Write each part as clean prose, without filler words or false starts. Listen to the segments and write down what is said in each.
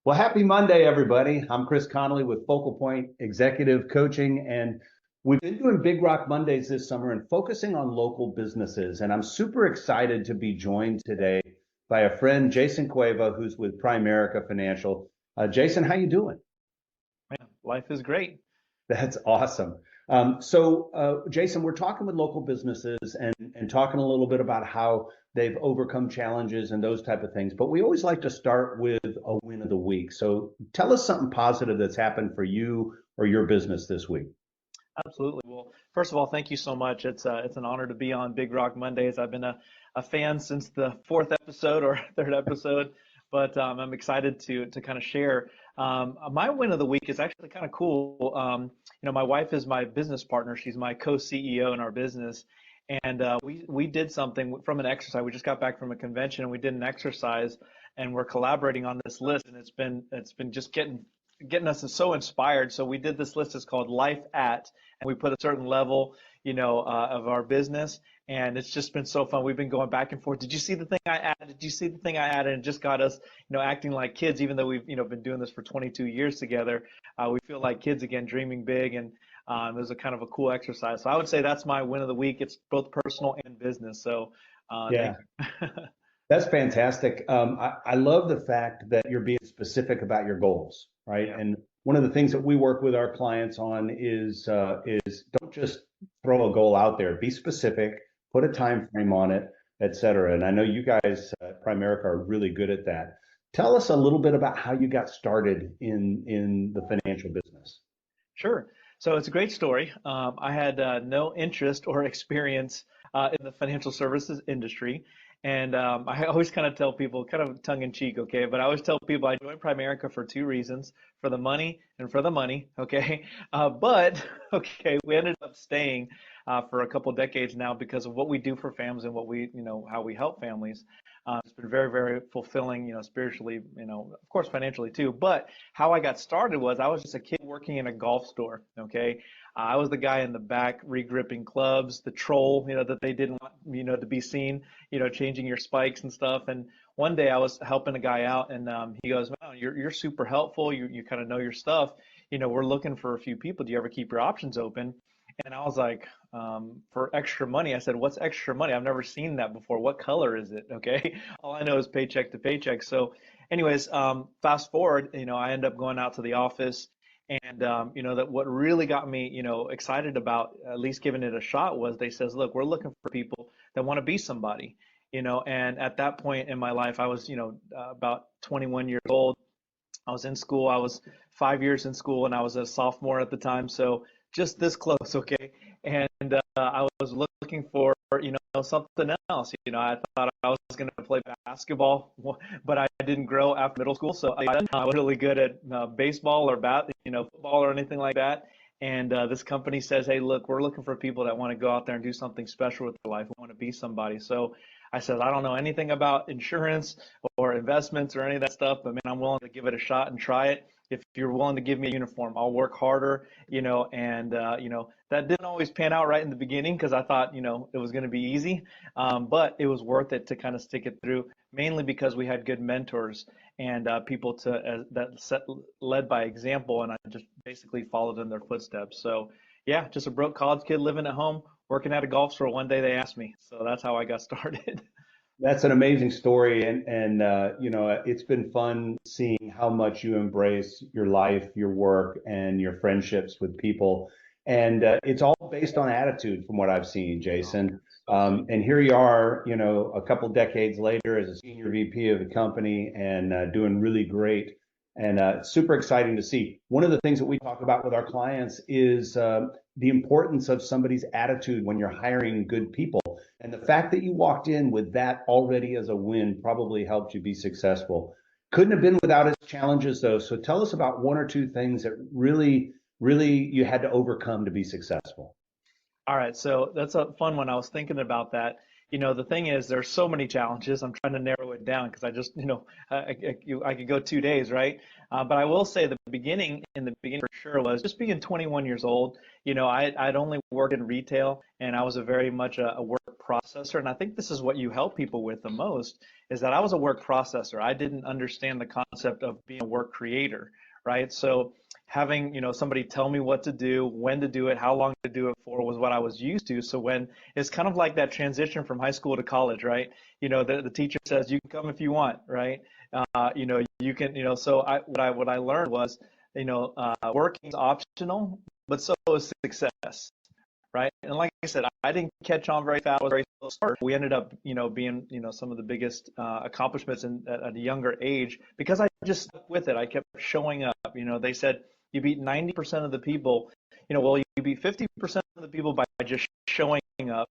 Well, happy Monday, everybody. I'm Chris Connolly with Focal Point Executive Coaching, and we've been doing Big Rock Mondays this summer and focusing on local businesses. And I'm super excited to be joined today by a friend, Jason Cueva, who's with Primerica Financial. Jason, how you doing? Man, life is great. That's awesome. Jason, we're talking with local businesses and talking a little bit about how they've overcome challenges and those type of things. But we always like to start with a win of the week. So tell us something positive that's happened for you or your business this week. Absolutely. Well, first of all, thank you so much. It's an honor to be on Big Rock Mondays. I've been a fan since the fourth episode or third episode, but I'm excited to kind of share. My win of the week is actually kind of cool. My wife is my business partner. She's my co-CEO in our business, and we did something from an exercise. We just got back from a convention and we did an exercise, and we're collaborating on this list, and it's been just getting us so inspired. So we did this list. It's called Life at, and we put a certain level, of our business, and it's just been so fun. We've been going back and forth. Did you see the thing I added? Did you see the thing I added? And it just got us, acting like kids, even though we've, been doing this for 22 years together. We feel like kids again, dreaming big, and it was a kind of a cool exercise. So I would say that's my win of the week. It's both personal and business. So Yeah. thank you. That's fantastic. I love the fact that you're being specific about your goals, right? Yeah. And one of the things that we work with our clients on is don't just throw a goal out there. Be specific, put a time frame on it, et cetera. And I know you guys at Primerica are really good at that. Tell us a little bit about how you got started in the financial business. Sure. So it's a great story. I had no interest or experience in the financial services industry. And I always kind of tell people, kind of tongue in cheek, okay, but I always tell people I joined Primerica for two reasons, for the money and for the money, okay? Okay, we ended up staying for a couple decades now because of what we do for families and what we, how we help families. It's been very, very fulfilling, spiritually, of course, financially too. But how I got started was I was just a kid working in a golf store. Okay. I was the guy in the back regripping clubs, the troll, that they didn't want, to be seen, changing your spikes and stuff. And one day I was helping a guy out, and he goes, "Man, you're super helpful. You kind of know your stuff. We're looking for a few people. Do you ever keep your options open?" And I was like, for extra money, I said, "What's extra money? I've never seen that before. What color is it?" Okay. All I know is paycheck to paycheck. So anyways, fast forward, I end up going out to the office, and that what really got me, excited about at least giving it a shot was they says, "Look, we're looking for people that want to be somebody." And at that point in my life, I was, about 21 years old. I was in school. I was 5 years in school, and I was a sophomore at the time. So just this close, okay? And I was looking for, something else. I thought I was going to play basketball, but I didn't grow after middle school. So I was really good at baseball or football or anything like that. And this company says, "Hey, look, we're looking for people that want to go out there and do something special with their life. We want to be somebody." So I said, "I don't know anything about insurance or investments or any of that stuff, but man, I'm willing to give it a shot and try it. If you're willing to give me a uniform, I'll work harder." And that didn't always pan out right in the beginning because I thought, it was going to be easy. But it was worth it to kind of stick it through, mainly because we had good mentors and people led by example, and I just basically followed in their footsteps. So yeah, just a broke college kid living at home, working at a golf store. One day they asked me, so that's how I got started. That's an amazing story, and it's been fun seeing how much you embrace your life, your work, and your friendships with people. And it's all based on attitude, from what I've seen, Oh, Jason. so true. And here you are, a couple decades later as a senior VP of the company and doing really great. And super exciting to see. One of the things that we talk about with our clients is the importance of somebody's attitude when you're hiring good people. And the fact that you walked in with that already as a win probably helped you be successful. Couldn't have been without its challenges, though. So tell us about one or two things that really you had to overcome to be successful. All right, so that's a fun one. I was thinking about that. the thing is, there's so many challenges. I'm trying to narrow it down because I just, I could go 2 days, right? But I will say in the beginning for sure was just being 21 years old. I'd only worked in retail and I was a very much a work processor. And I think this is what you help people with the most is that I was a work processor. I didn't understand the concept of being a work creator, right? So having, somebody tell me what to do, when to do it, how long to do it for was what I was used to. So when it's kind of like that transition from high school to college, right? The teacher says you can come if you want, right? You can, so what I learned was, working is optional, but so is success, right? And like I said, I didn't catch on very fast. I was very slow start. We ended up, being, some of the biggest accomplishments at a younger age because I just stuck with it. I kept showing up. They said you beat 90% of the people. Well, you beat 50% of the people by just showing up.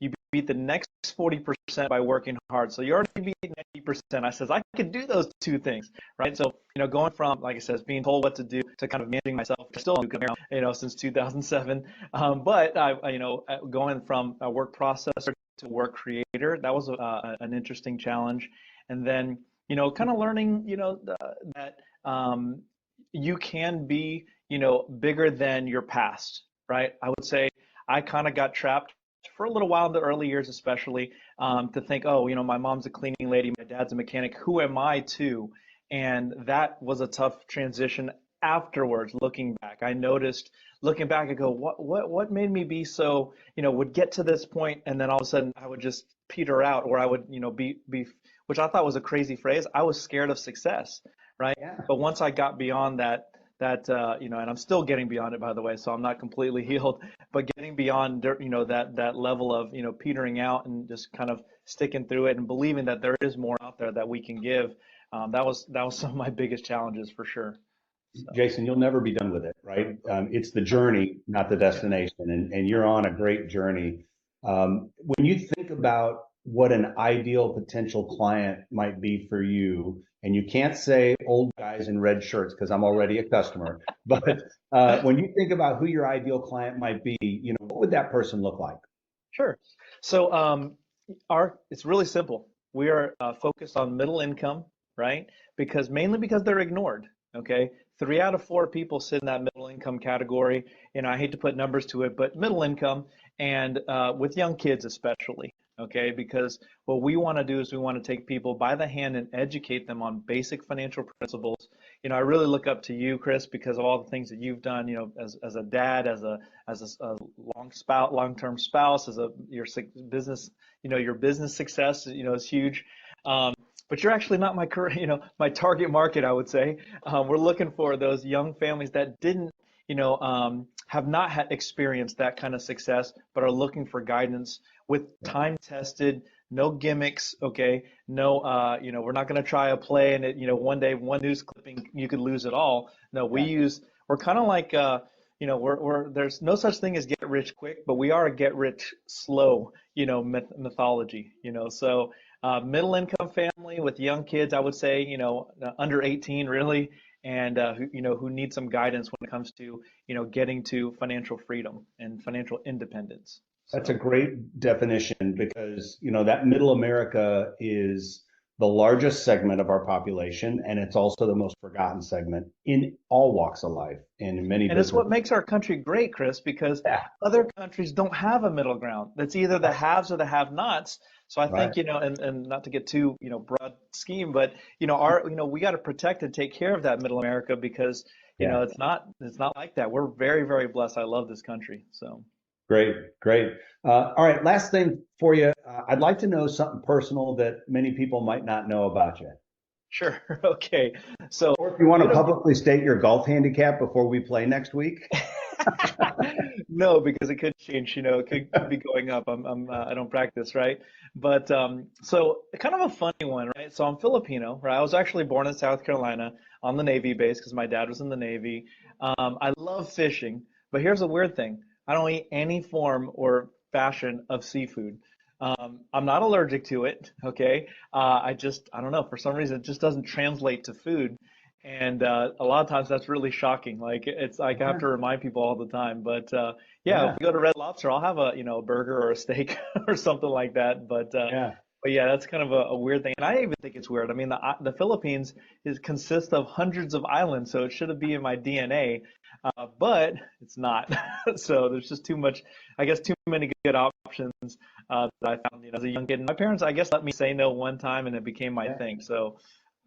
You beat the next 40% by working hard. So you already beat 90%. I says I could do those two things, right? So, going from, like I said, being told what to do to kind of managing myself, still do, since 2007. But going from a work processor to work creator, that was an interesting challenge. And then, kind of learning, that you can be, bigger than your past, right? I would say I kind of got trapped for a little while in the early years, especially, to think, oh, my mom's a cleaning lady, my dad's a mechanic. Who am I to? And that was a tough transition afterwards. Looking back, I noticed. Looking back, I go, what made me be so, would get to this point, and then all of a sudden I would just peter out, or I would, be, which I thought was a crazy phrase. I was scared of success, right? Yeah. But once I got beyond and I'm still getting beyond it, by the way, so I'm not completely healed, but getting beyond, that level of, petering out and just kind of sticking through it and believing that there is more out there that we can give. That was some of my biggest challenges for sure. So, Jason, you'll never be done with it, right? It's the journey, not the yeah, destination, and you're on a great journey. When you think about what an ideal potential client might be for you, and you can't say old guys in red shirts because I'm already a customer, but when you think about who your ideal client might be, what would that person look like? sure. So, it's really simple. We are focused on middle income, right? Mainly because they're ignored. Okay, 3 out of 4 people sit in that middle income category. I hate to put numbers to it, but middle income and with young kids especially. Okay, because what we want to do is we want to take people by the hand and educate them on basic financial principles. I really look up to you, Chris, because of all the things that you've done. As a dad, as a long-term spouse, as your business, your business success, is huge. But you're actually not my target market, I would say. We're looking for those young families that didn't, have not had experienced that kind of success, but are looking for guidance with time tested, no gimmicks, okay? No, we're not going to try a play and one day, one news clipping, you could lose it all. No, Yeah. we're kind of like, there's no such thing as get rich quick, but we are a get rich slow, mythology, so middle income family with young kids, I would say, under 18 really, and who need some guidance when it comes to, getting to financial freedom and financial independence. That's a So, great definition because, that middle America is the largest segment of our population, and it's also the most forgotten segment in all walks of life and in many and it's what businesses. makes our country great, Chris, because Yeah, other countries don't have a middle ground. That's either the right, haves or the have-nots. So I right. think, and not to get too, broad scheme, but, we got to protect and take care of that middle America because, Yeah, it's not like that. We're very, very blessed. I love this country. So, great, great. All right, last thing for you. I'd like to know something personal that many people might not know about you. sure. Okay. So, Or if you want to bit of publicly state your golf handicap before we play next week. No, because it could change, it could be going up. I don't practice, right? But so kind of a funny one, right? So I'm Filipino, right? I was actually born in South Carolina on the Navy base because my dad was in the Navy. I love fishing, but here's the weird thing. I don't eat any form or fashion of seafood. I'm not allergic to it, okay? I don't know, for some reason it just doesn't translate to food. And a lot of times that's really shocking. Like it's like I have Yeah, to remind people all the time. But yeah, if yeah, we go to Red Lobster, I'll have a a burger or a steak or something like that. yeah. But yeah, that's kind of a weird thing. And I even think it's weird. I mean, the Philippines is consists of hundreds of islands, so it should be in my DNA, but it's not. So there's just too much, I guess, too many good options that I found, as a young kid. And my parents, I guess, let me say no one time, and it became my Yeah. thing. So,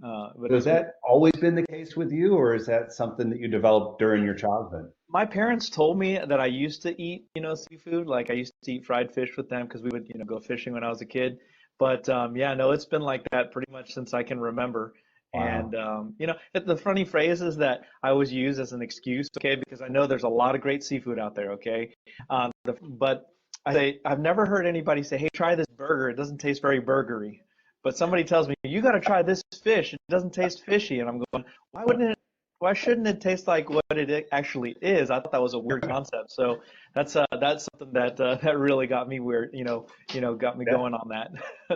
but So has it's weird. that always been the case with you, or is that something that you developed during your childhood? My parents told me that I used to eat, seafood. Like I used to eat fried fish with them because we would, go fishing when I was a kid. But yeah, no, it's been like that pretty much since I can remember. And Wow. the funny phrase is that I always use as an excuse, okay, because I know there's a lot of great seafood out there, okay. But I've never heard anybody say, "Hey, try this burger. It doesn't taste very burgery." But somebody tells me, "You got to try this fish. It doesn't taste fishy," and I'm going, "Why wouldn't it why shouldn't it taste like what it actually is?" I thought that was a weird concept. So that's something that that really got me weird, got me Yeah. going on that.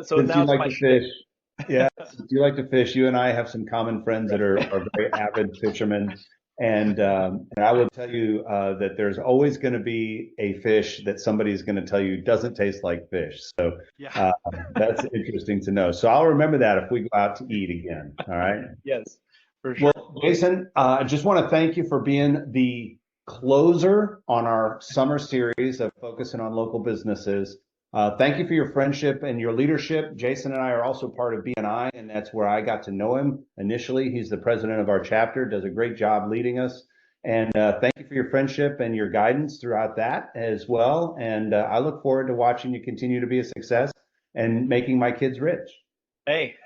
So Since now you it's like my to shtick. fish, yeah, since you like to fish, you and I have some common friends that are very avid fishermen. And I will tell you that there's always going to be a fish that somebody's going to tell you doesn't taste like fish. So Yeah. uh, that's interesting to know. So I'll remember that if we go out to eat again. All right. Yes, for sure. Well, Jason, I just want to thank you for being the closer on our summer series of focusing on local businesses. Thank you for your friendship and your leadership. Jason and I are also part of BNI, and that's where I got to know him initially. He's the president of our chapter, does a great job leading us. And thank you for your friendship and your guidance throughout that as well. And I look forward to watching you continue to be a success and making my kids rich. Hey,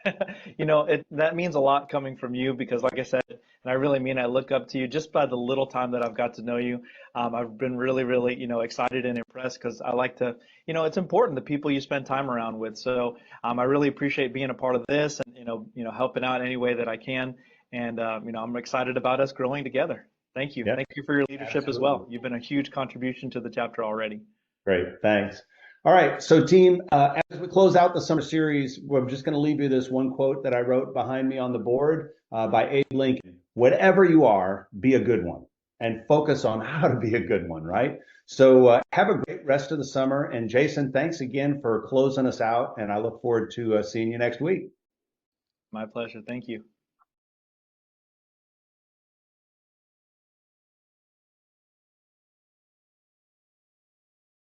that means a lot coming from you because, like I said, and I really mean I look up to you just by the little time that I've got to know you. I've been really, really, excited and impressed because I like to, it's important the people you spend time around with. So I really appreciate being a part of this and helping out any way that I can. And I'm excited about us growing together. Thank you. Yes, Thank you for your leadership as absolutely. well. You've been a huge contribution to the chapter already. Great, thanks. All right, so team, as we close out the summer series, we're just going to leave you this one quote that I wrote behind me on the board by Abe Lincoln. Whatever you are, be a good one and focus on how to be a good one, right? So have a great rest of the summer. And Jason, thanks again for closing us out. And I look forward to seeing you next week. My pleasure. Thank you.